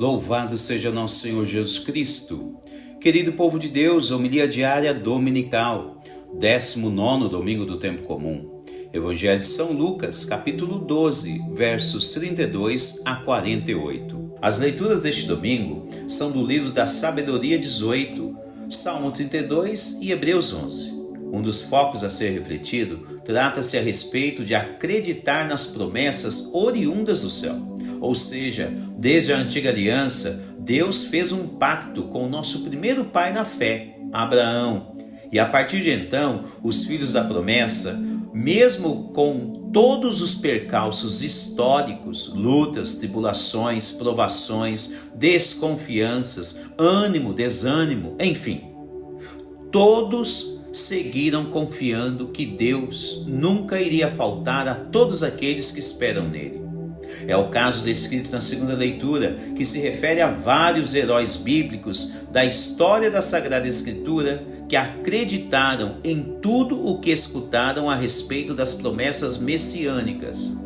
Louvado seja nosso Senhor Jesus Cristo. Querido povo de Deus, homilia diária dominical, 19º domingo do tempo comum. Evangelho de São Lucas, capítulo 12, versos 32 a 48. As leituras deste domingo são do livro da Sabedoria 18, Salmo 32 e Hebreus 11. Um dos focos a ser refletido trata-se a respeito de acreditar nas promessas oriundas do céu. Ou seja, desde a antiga aliança, Deus fez um pacto com o nosso primeiro pai na fé, Abraão. E a partir de então, os filhos da promessa, mesmo com todos os percalços históricos, lutas, tribulações, provações, desconfianças, ânimo, desânimo, enfim, todos seguiram confiando que Deus nunca iria faltar a todos aqueles que esperam nele. É o caso descrito na segunda leitura, que se refere a vários heróis bíblicos da história da Sagrada Escritura que acreditaram em tudo o que escutaram a respeito das promessas messiânicas.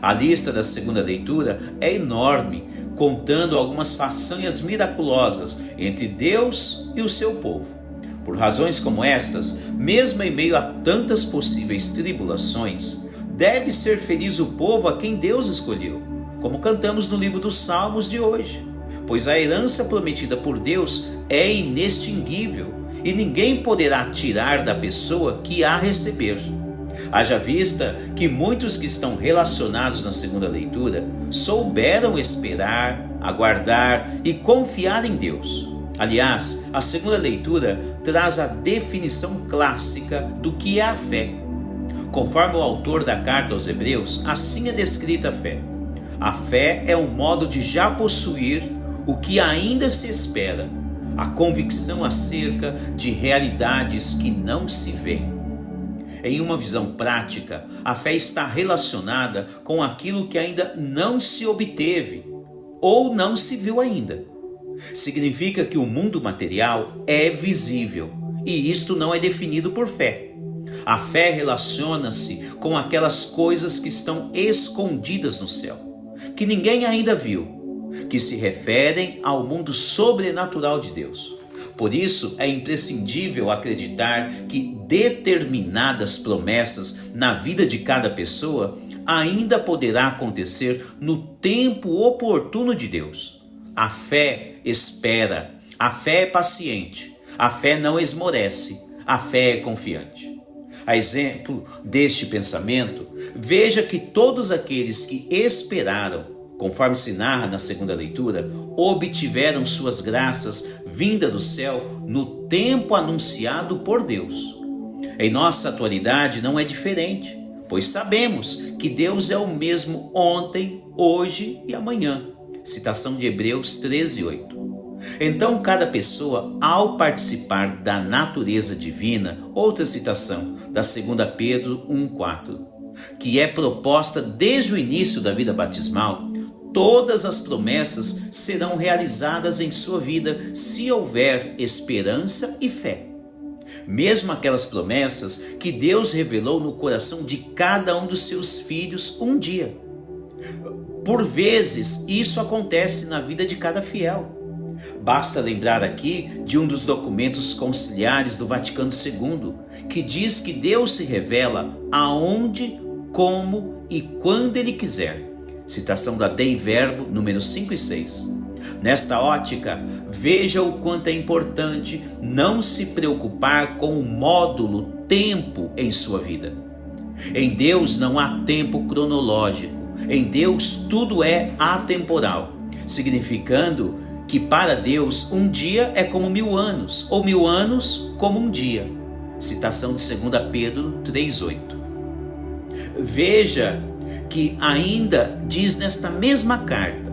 A lista da segunda leitura é enorme, contando algumas façanhas miraculosas entre Deus e o seu povo. Por razões como estas, mesmo em meio a tantas possíveis tribulações, deve ser feliz o povo a quem Deus escolheu, como cantamos no livro dos Salmos de hoje, pois a herança prometida por Deus é inextinguível e ninguém poderá tirar da pessoa que a receber. Haja vista que muitos que estão relacionados na segunda leitura souberam esperar, aguardar e confiar em Deus. Aliás, a segunda leitura traz a definição clássica do que é a fé. Conforme o autor da carta aos Hebreus, assim é descrita a fé. A fé é um modo de já possuir o que ainda se espera, a convicção acerca de realidades que não se veem. Em uma visão prática, a fé está relacionada com aquilo que ainda não se obteve ou não se viu ainda. Significa que o mundo material é visível e isto não é definido por fé. A fé relaciona-se com aquelas coisas que estão escondidas no céu, que ninguém ainda viu, que se referem ao mundo sobrenatural de Deus. Por isso, é imprescindível acreditar que determinadas promessas na vida de cada pessoa ainda poderá acontecer no tempo oportuno de Deus. A fé espera, a fé é paciente, a fé não esmorece, a fé é confiante. A exemplo deste pensamento, veja que todos aqueles que esperaram, conforme se narra na segunda leitura, obtiveram suas graças vinda do céu no tempo anunciado por Deus. Em nossa atualidade não é diferente, pois sabemos que Deus é o mesmo ontem, hoje e amanhã. Citação de Hebreus 13:8. Então cada pessoa, ao participar da natureza divina, outra citação da 2 Pedro 1:4, que é proposta desde o início da vida batismal, todas as promessas serão realizadas em sua vida se houver esperança e fé. Mesmo aquelas promessas que Deus revelou no coração de cada um dos seus filhos um dia. Por vezes, isso acontece na vida de cada fiel. Basta lembrar aqui de um dos documentos conciliares do Vaticano II, que diz que Deus se revela aonde, como e quando Ele quiser. Citação da Dei Verbo, número 5 e 6. Nesta ótica, veja o quanto é importante não se preocupar com o módulo tempo em sua vida. Em Deus não há tempo cronológico. Em Deus tudo é atemporal, significando que para Deus um dia é como 1000 anos, ou 1000 anos como um dia. Citação de 2 Pedro 3:8. Veja que ainda diz nesta mesma carta: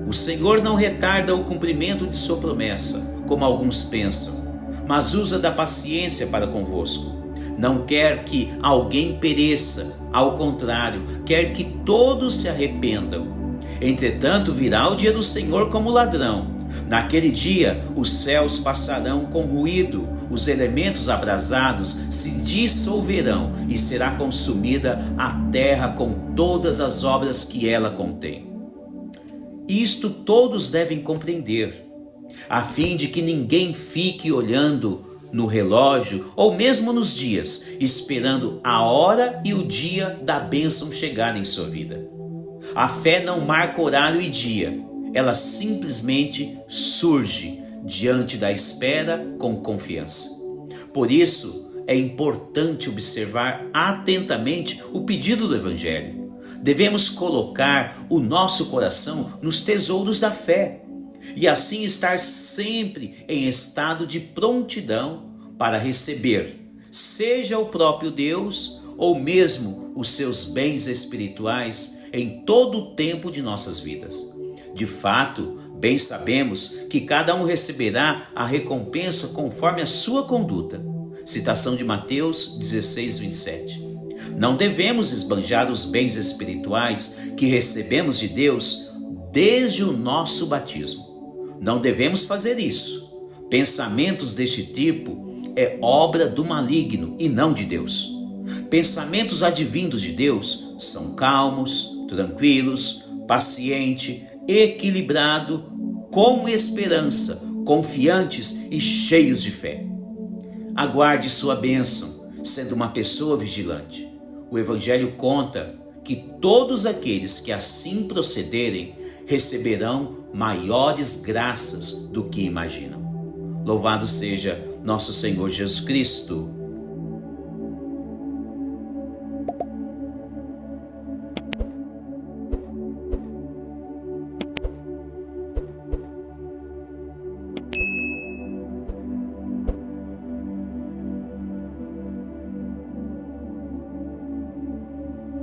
o Senhor não retarda o cumprimento de sua promessa, como alguns pensam, mas usa da paciência para convosco. Não quer que alguém pereça, ao contrário, quer que todos se arrependam. Entretanto, virá o dia do Senhor como ladrão. Naquele dia, os céus passarão com ruído, os elementos abrasados se dissolverão e será consumida a terra com todas as obras que ela contém. Isto todos devem compreender, a fim de que ninguém fique olhando no relógio ou mesmo nos dias, esperando a hora e o dia da bênção chegar em sua vida. A fé não marca horário e dia, ela simplesmente surge diante da espera com confiança. Por isso, é importante observar atentamente o pedido do Evangelho. Devemos colocar o nosso coração nos tesouros da fé e assim estar sempre em estado de prontidão para receber, seja o próprio Deus ou mesmo os seus bens espirituais em todo o tempo de nossas vidas. De fato, bem sabemos que cada um receberá a recompensa conforme a sua conduta. Citação de Mateus 16, 27. Não devemos esbanjar os bens espirituais que recebemos de Deus desde o nosso batismo. Não devemos fazer isso. Pensamentos deste tipo é obra do maligno e não de Deus. Pensamentos advindos de Deus são calmos, tranquilos, paciente, equilibrado, com esperança, confiantes e cheios de fé. Aguarde sua bênção, sendo uma pessoa vigilante. O Evangelho conta que todos aqueles que assim procederem receberão maiores graças do que imaginam. Louvado seja nosso Senhor Jesus Cristo.